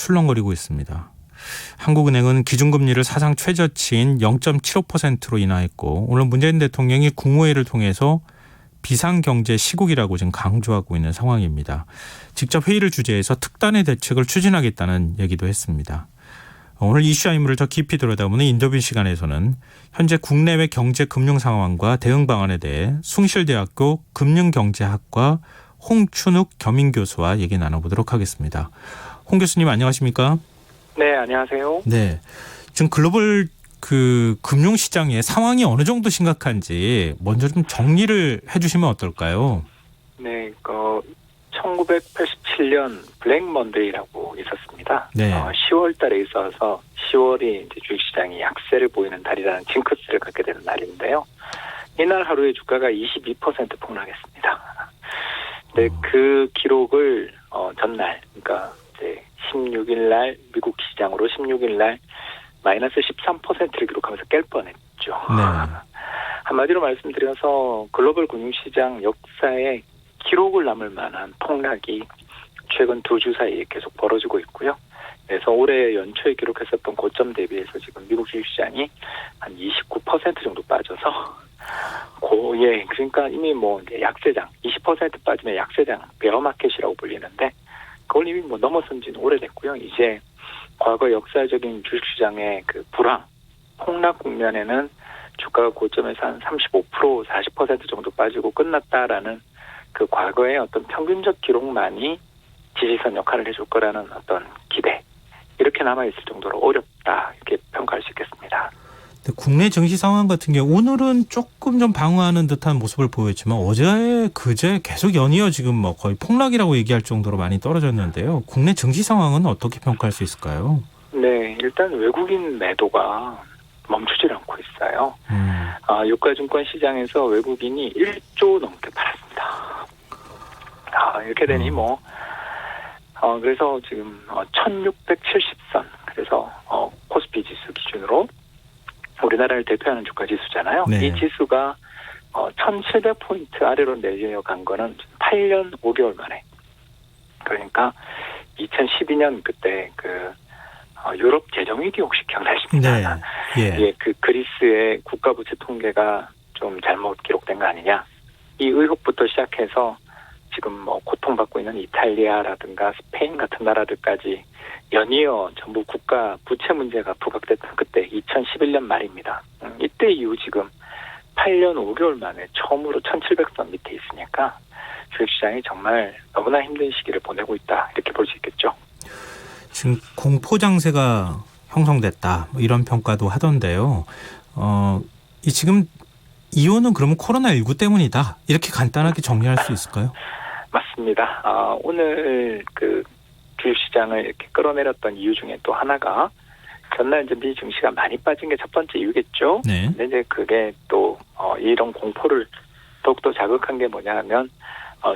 출렁거리고 있습니다. 한국은행은 기준금리를 사상 최저치인 0.75%로 인하했고 오늘 문재인 대통령이 국무회의를 통해서 비상경제 시국이라고 지금 강조하고 있는 상황입니다. 직접 회의를 주재해서 특단의 대책을 추진하겠다는 얘기도 했습니다. 오늘 이슈와 인물을 더 깊이 들여다보는 인터뷰 시간에서는 현재 국내외 경제 금융 상황과 대응 방안에 대해 숭실대학교 금융경제학과 홍춘욱 겸임교수와 얘기 나눠보도록 하겠습니다. 홍 교수님 안녕하십니까? 네, 안녕하세요. 네, 지금 글로벌 금융시장의 상황이 어느 정도 심각한지 먼저 좀 정리를 해주시면 어떨까요? 네, 1987년 블랙 먼데이라고 있었습니다. 네. 10월 달에 있어서 10월이 이제 주식시장이 약세를 보이는 달이라는 징크스를 갖게 되는 날인데요. 이날 하루에 주가가 22% 폭락했습니다. 네, 그 기록을 전날, 그러니까 이제 16일 날 미국 시장으로 16일 날 마이너스 13%를 기록하면서 깰 뻔했죠. 네. 한마디로 말씀드려서 글로벌 금융시장 역사에 기록을 남을 만한 폭락이 최근 2주 사이에 계속 벌어지고 있고요. 그래서 올해 연초에 기록했었던 고점 대비해서 지금 미국 주식시장이 한 29% 정도 빠져서 그러니까 이미 뭐 이제 약세장 20% 빠지면 약세장 베어마켓이라고 불리는데 그걸 이미 뭐 넘어선 지는 오래됐고요. 이제 과거 역사적인 주식시장의 그 불황 폭락 국면에는 주가가 고점에서 한 35% 40% 정도 빠지고 끝났다라는 그 과거의 어떤 평균적 기록만이 지지선 역할을 해줄 거라는 어떤 기대 이렇게 남아있을 정도로 어렵다 이렇게 평가할 수 있겠습니다. 국내 증시 상황 같은 경우 오늘은 조금 좀 방어하는 듯한 모습을 보였지만 어제 그제 계속 연이어 지금 뭐 거의 폭락이라고 얘기할 정도로 많이 떨어졌는데요. 국내 증시 상황은 어떻게 평가할 수 있을까요? 네, 일단 외국인 매도가 멈추질 않고 있어요. 유가증권 시장에서 외국인이 1조 넘게 팔았습니다. 이렇게 되니 그래서 지금 1670선 그래서 코스피 지수 기준으로 우리나라를 대표하는 주가 지수잖아요. 네. 이 지수가 1700포인트 아래로 내려간 거는 8년 5개월 만에. 그러니까 2012년 그때 유럽 재정위기 혹시 기억나십니까? 네. 예, 그 그리스의 국가부채 통계가 좀 잘못 기록된 거 아니냐? 이 의혹부터 시작해서 지금 뭐 고통받고 있는 이탈리아라든가 스페인 같은 나라들까지 연이어 전부 국가 부채 문제가 부각됐던 그때 2011년 말입니다. 이때 이후 지금 8년 5개월 만에 처음으로 1700선 밑에 있으니까 주식시장이 정말 너무나 힘든 시기를 보내고 있다 이렇게 볼 수 있겠죠. 지금 공포 장세가 형성됐다 뭐 이런 평가도 하던데요. 이 지금 이유는 그러면 코로나19 때문이다 이렇게 간단하게 정리할 수 있을까요? 맞습니다. 오늘 그 주식시장을 이렇게 끌어내렸던 이유 중에 또 하나가 전날 이제 미 증시가 많이 빠진 게 첫 번째 이유겠죠. 네. 근데 이제 그게 또 이런 공포를 더욱더 자극한 게 뭐냐면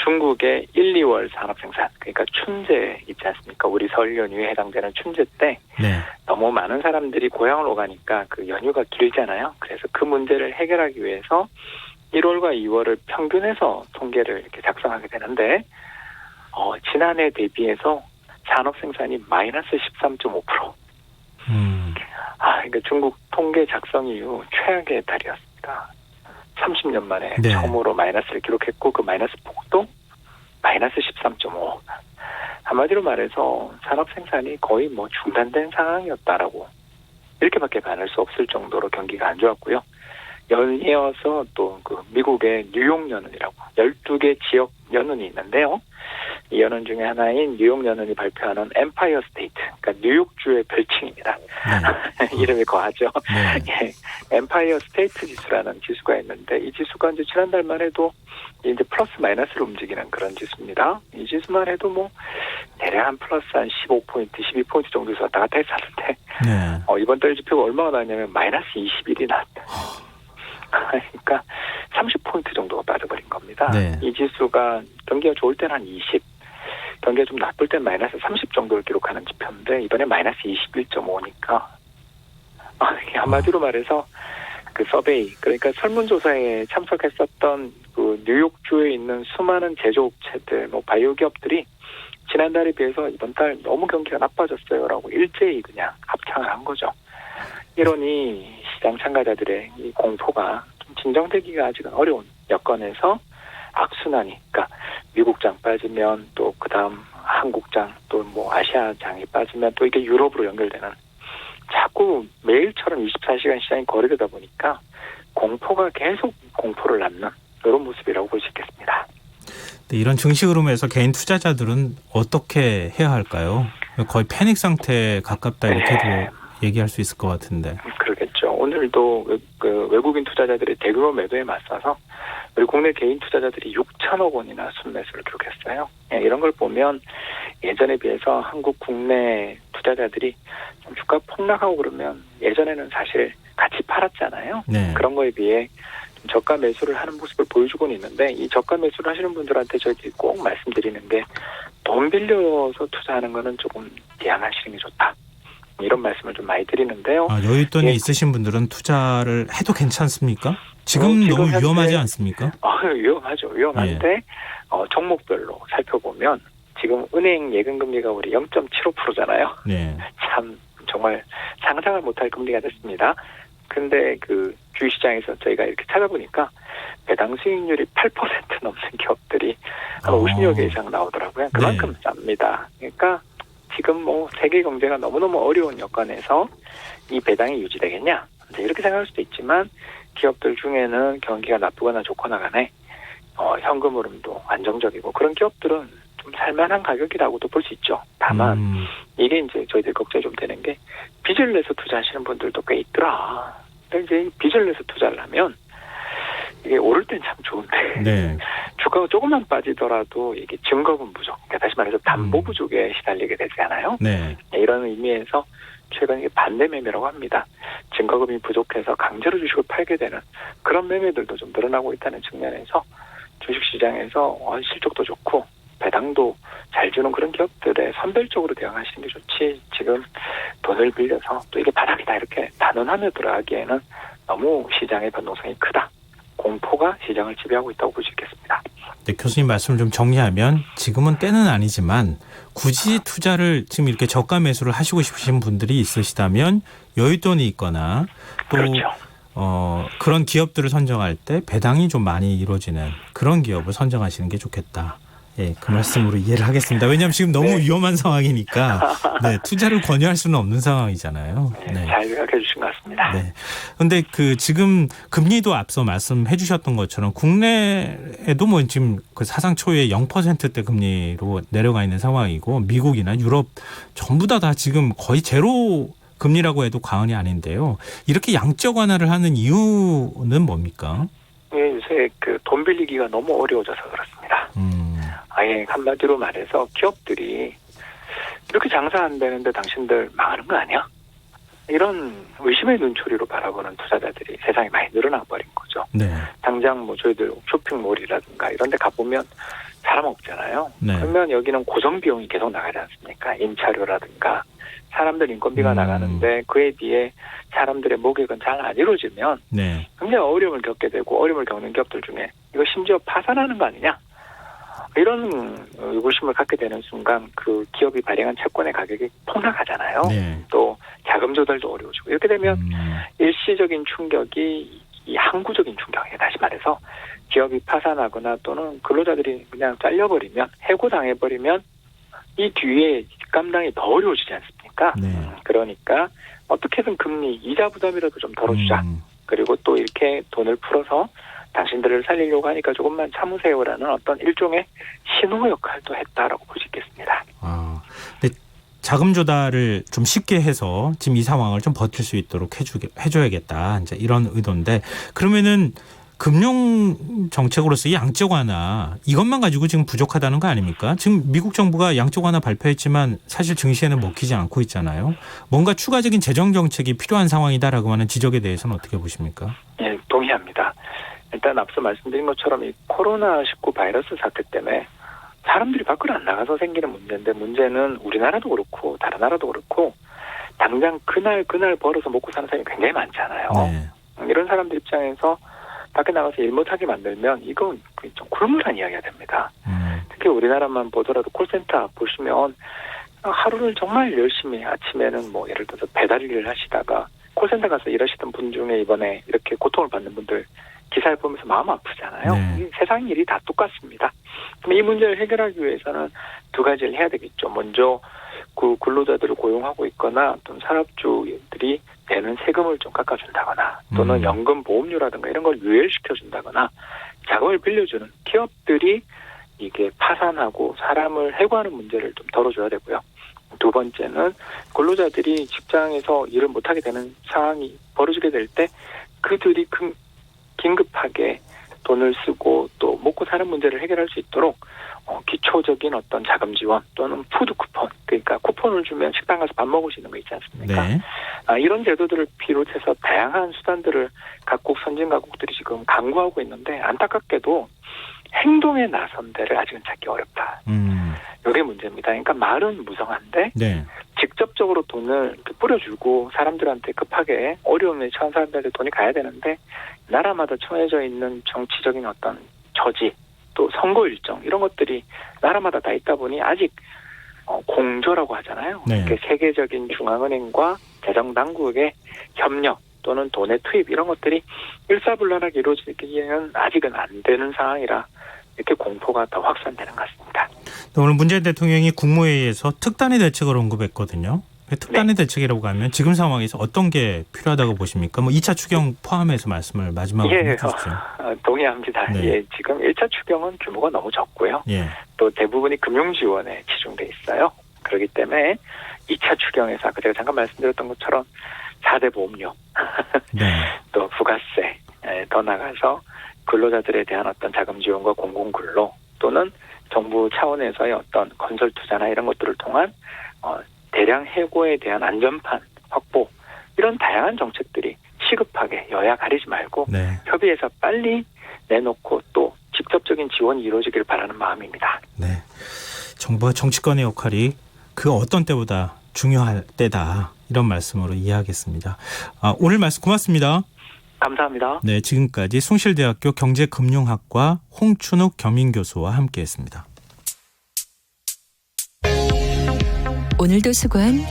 중국의 1, 2월 산업 생산 그러니까 춘제 있지 않습니까? 우리 설 연휴에 해당되는 춘제 때 네. 너무 많은 사람들이 고향을 오가니까 그 연휴가 길잖아요. 그래서 그 문제를 해결하기 위해서 1월과 2월을 평균해서 통계를 이렇게 작성하게 되는데 지난해 대비해서 산업 생산이 마이너스 13.5%. 그러니까 중국 통계 작성 이후 최악의 달이었습니다. 30년 만에 네. 처음으로 마이너스를 기록했고 그 마이너스 폭도 마이너스 13.5. 한마디로 말해서 산업 생산이 거의 뭐 중단된 상황이었다라고 이렇게밖에 말할 수 없을 정도로 경기가 안 좋았고요. 연이어서 또 그 미국의 뉴욕 연은이라고 12개 지역 연은이 있는데요. 이 연은 중에 하나인 뉴욕 연은이 발표하는 엠파이어 스테이트, 그러니까 뉴욕주의 별칭입니다. 네. 이름이 거하죠. 네. 예, 엠파이어 스테이트 지수라는 지수가 있는데 이 지수가 이제 지난달만 해도 이제 플러스 마이너스로 움직이는 그런 지수입니다. 이 지수만 해도 뭐 대략 한 플러스 한 15포인트, 12포인트 정도에서 왔다 갔다 했었는데 네. 이번 달 지표가 얼마가 나왔냐면 마이너스 21이 나왔다. 그러니까 30포인트 정도가 빠져버린 겁니다. 네. 이 지수가 경기가 좋을 때는 한 20, 경기가 좀 나쁠 땐 마이너스 30 정도를 기록하는 지표인데 이번에 마이너스 21.5니까 한마디로 말해서 그 서베이 그러니까 설문조사에 참석했었던 그 뉴욕주에 있는 수많은 제조업체들, 뭐 바이오 기업들이 지난달에 비해서 이번 달 너무 경기가 나빠졌어요라고 일제히 그냥 합창을 한 거죠. 이러니 시장 참가자들의 이 공포가 좀 진정되기가 아직은 어려운 여건에서 악순환이, 그러니까 미국장 빠지면 또 그다음 한국장 또 뭐 아시아장이 빠지면 또 이게 유럽으로 연결되는, 자꾸 매일처럼 24시간 시장이 거래되다 보니까 공포가 계속 공포를 낳는 이런 모습이라고 볼 수 있겠습니다. 네, 이런 증시 흐름에서 개인 투자자들은 어떻게 해야 할까요? 거의 패닉 상태에 가깝다 이렇게도 얘기할 수 있을 것 같은데. 그러겠죠. 오늘도 그 외국인 투자자들의 대규모 매도에 맞서서 우리 국내 개인 투자자들이 6천억 원이나 순매수를 기록했어요. 이런 걸 보면 예전에 비해서 한국 국내 투자자들이 좀 주가 폭락하고 그러면 예전에는 사실 같이 팔았잖아요. 네. 그런 거에 비해 좀 저가 매수를 하는 모습을 보여주고는 있는데, 이 저가 매수를 하시는 분들한테 저희들이 꼭 말씀드리는 게, 돈 빌려서 투자하는 거는 조금 대항하시는 게 좋다. 이런 말씀을 좀 많이 드리는데요. 여윳돈이 있으신 분들은 투자를 해도 괜찮습니까? 지금 너무 위험하지 않습니까? 위험하죠. 위험한데 종목별로 살펴보면 지금 은행 예금금리가 우리 0.75%잖아요. 네. 참 정말 상상을 못할 금리가 됐습니다. 근데 그 주식시장에서 저희가 이렇게 찾아보니까 배당 수익률이 8% 넘는 기업들이 한 50여 개 이상 나오더라고요. 그만큼 쌉니다. 그러니까 지금 뭐 세계 경제가 너무너무 어려운 여건에서 이 배당이 유지되겠냐? 이렇게 생각할 수도 있지만, 기업들 중에는 경기가 나쁘거나 좋거나 간에 현금 흐름도 안정적이고 그런 기업들은 좀 살만한 가격이라고도 볼 수 있죠. 다만 이게 이제 저희들 걱정이 좀 되는 게, 빚을 내서 투자하시는 분들도 꽤 있더라. 근데 이제 빚을 내서 투자를 하면 이게 오를 땐 참 좋은데 네. 주가가 조금만 빠지더라도 이게 증거금 부족, 그러니까 다시 말해서 담보 부족에 시달리게 되잖아요. 네. 이런 의미에서 최근 이게 반대 매매라고 합니다. 증거금이 부족해서 강제로 주식을 팔게 되는 그런 매매들도 좀 늘어나고 있다는 측면에서 주식시장에서 실적도 좋고 배당도 잘 주는 그런 기업들에 선별적으로 대응하시는 게 좋지, 지금 돈을 빌려서 또 이게 바닥이다 이렇게 단언하며 들어가기에는 너무 시장의 변동성이 크다. 공포가 시장을 지배하고 있다고 볼 수 있겠습니다. 네, 교수님 말씀을 좀 정리하면, 지금은 때는 아니지만 굳이 투자를 지금 이렇게 저가 매수를 하시고 싶으신 분들이 있으시다면 여윳돈이 있거나 또 그렇죠. 그런 기업들을 선정할 때 배당이 좀 많이 이루어지는 그런 기업을 선정하시는 게 좋겠다. 예, 그 말씀으로 이해를 하겠습니다. 왜냐하면 지금 너무 위험한 상황이니까 투자를 권유할 수는 없는 상황이잖아요. 네. 잘 요약해 주신 것 같습니다. 네. 그런데 그 지금 금리도 앞서 말씀해 주셨던 것처럼 국내에도 뭐 지금 그 사상 초유의 0%대 금리로 내려가 있는 상황이고, 미국이나 유럽 전부 다 지금 거의 제로 금리라고 해도 과언이 아닌데요. 이렇게 양적 완화를 하는 이유는 뭡니까? 요새 그 돈 빌리기가 너무 어려워져서 그렇습니다. 아예 한마디로 말해서 기업들이 이렇게 장사 안 되는데 당신들 망하는 거 아니야? 이런 의심의 눈초리로 바라보는 투자자들이 세상에 많이 늘어나 버린 거죠. 네. 당장 뭐 저희들 쇼핑몰이라든가 이런 데 가보면 사람 없잖아요. 네. 그러면 여기는 고정 비용이 계속 나가지 않습니까? 임차료라든가 사람들 인건비가 나가는데 그에 비해 사람들의 목액은 잘 안 이루어지면 굉장히 어려움을 겪게 되고, 어려움을 겪는 기업들 중에 이거 심지어 파산하는 거 아니냐? 이런 의구심을 갖게 되는 순간 그 기업이 발행한 채권의 가격이 폭락하잖아요. 또 자금 조달도 어려워지고, 이렇게 되면 일시적인 충격이 이 항구적인 충격이에요. 다시 말해서 기업이 파산하거나 또는 근로자들이 그냥 잘려버리면, 해고당해버리면 이 뒤에 감당이 더 어려워지지 않습니까? 그러니까 어떻게든 금리, 이자 부담이라도 좀 덜어주자. 그리고 또 이렇게 돈을 풀어서 당신들을 살리려고 하니까 조금만 참으세요라는 어떤 일종의 신호 역할도 했다라고 볼 수 있겠습니다. 근데 자금 조달을 좀 쉽게 해서 지금 이 상황을 좀 버틸 수 있도록 해줘야겠다. 이제 이런 의도인데, 그러면은 금융 정책으로서 이 양적 완화 이것만 가지고 지금 부족하다는 거 아닙니까? 지금 미국 정부가 양적 완화 발표했지만 사실 증시에는 먹히지 않고 있잖아요. 뭔가 추가적인 재정 정책이 필요한 상황이다라고 하는 지적에 대해서는 어떻게 보십니까? 예, 동의합니다. 일단 앞서 말씀드린 것처럼 이 코로나19 바이러스 사태 때문에 사람들이 밖으로 안 나가서 생기는 문제인데, 문제는 우리나라도 그렇고 다른 나라도 그렇고 당장 그날 벌어서 먹고 사는 사람이 굉장히 많잖아요. 이런 사람들 입장에서 밖에 나가서 일 못하게 만들면 이건 좀 굴물한 이야기가 됩니다. 특히 우리나라만 보더라도 콜센터 보시면 하루를 정말 열심히 아침에는 뭐 예를 들어서 배달 일을 하시다가 콜센터 가서 일하시던 분 중에 이번에 이렇게 고통을 받는 분들 기사를 보면서 마음 아프잖아요. 네. 세상 일이 다 똑같습니다. 그럼 이 문제를 해결하기 위해서는 두 가지를 해야 되겠죠. 먼저 그 근로자들을 고용하고 있거나 또는 산업주들이 내는 세금을 좀 깎아준다거나 또는 연금 보험료라든가 이런 걸 유예시켜준다거나 자금을 빌려주는 기업들이 이게 파산하고 사람을 해고하는 문제를 좀 덜어줘야 되고요. 두 번째는 근로자들이 직장에서 일을 못하게 되는 상황이 벌어지게 될 때 그들이 긴급하게 돈을 쓰고 또 먹고 사는 문제를 해결할 수 있도록 기초적인 어떤 자금 지원 또는 푸드 쿠폰, 그러니까 쿠폰을 주면 식당 가서 밥 먹을 수 있는 거 있지 않습니까? 네. 이런 제도들을 비롯해서 다양한 수단들을 각국 선진가국들이 지금 강구하고 있는데 안타깝게도 행동에 나선 데를 아직은 찾기 어렵다. 이게 문제입니다. 그러니까 말은 무성한데 네. 직접적으로 돈을 뿌려주고 사람들한테 급하게 어려움에 처한 사람들한테 돈이 가야 되는데 나라마다 정해져 있는 정치적인 어떤 저지 또 선거 일정 이런 것들이 나라마다 다 있다 보니 아직 공조라고 하잖아요. 네. 이렇게 세계적인 중앙은행과 재정당국의 협력 또는 돈의 투입 이런 것들이 일사불란하게 이루어지기에는 아직은 안 되는 상황이라 이렇게 공포가 더 확산되는 것 같습니다. 오늘 문재인 대통령이 국무회의에서 특단의 대책을 언급했거든요. 특단의 대책이라고 하면 지금 상황에서 어떤 게 필요하다고 보십니까? 뭐 2차 추경 포함해서 말씀을 마지막으로 해주십시오. 동의합니다. 네. 예, 지금 1차 추경은 규모가 너무 적고요. 예. 또 대부분이 금융지원에 치중돼 있어요. 그렇기 때문에 2차 추경에서 아까 제가 잠깐 말씀드렸던 것처럼 4대 보험료, 네. 또 부가세 더 나가서 근로자들에 대한 어떤 자금 지원과 공공근로 또는 정부 차원에서의 어떤 건설 투자나 이런 것들을 통한 대량 해고에 대한 안전판 확보 이런 다양한 정책들이 시급하게 여야 가리지 말고 네. 협의해서 빨리 내놓고 또 직접적인 지원이 이루어지길 바라는 마음입니다. 네. 정부와 정치권의 역할이 그 어떤 때보다 중요할 때다. 이런 말씀으로 이해하겠습니다. 오늘 말씀 고맙습니다. 감사합니다. 네, 지금까지 숭실대학교 경제금융학과 홍춘욱 겸임교수와 함께했습니다. 오늘도 수고한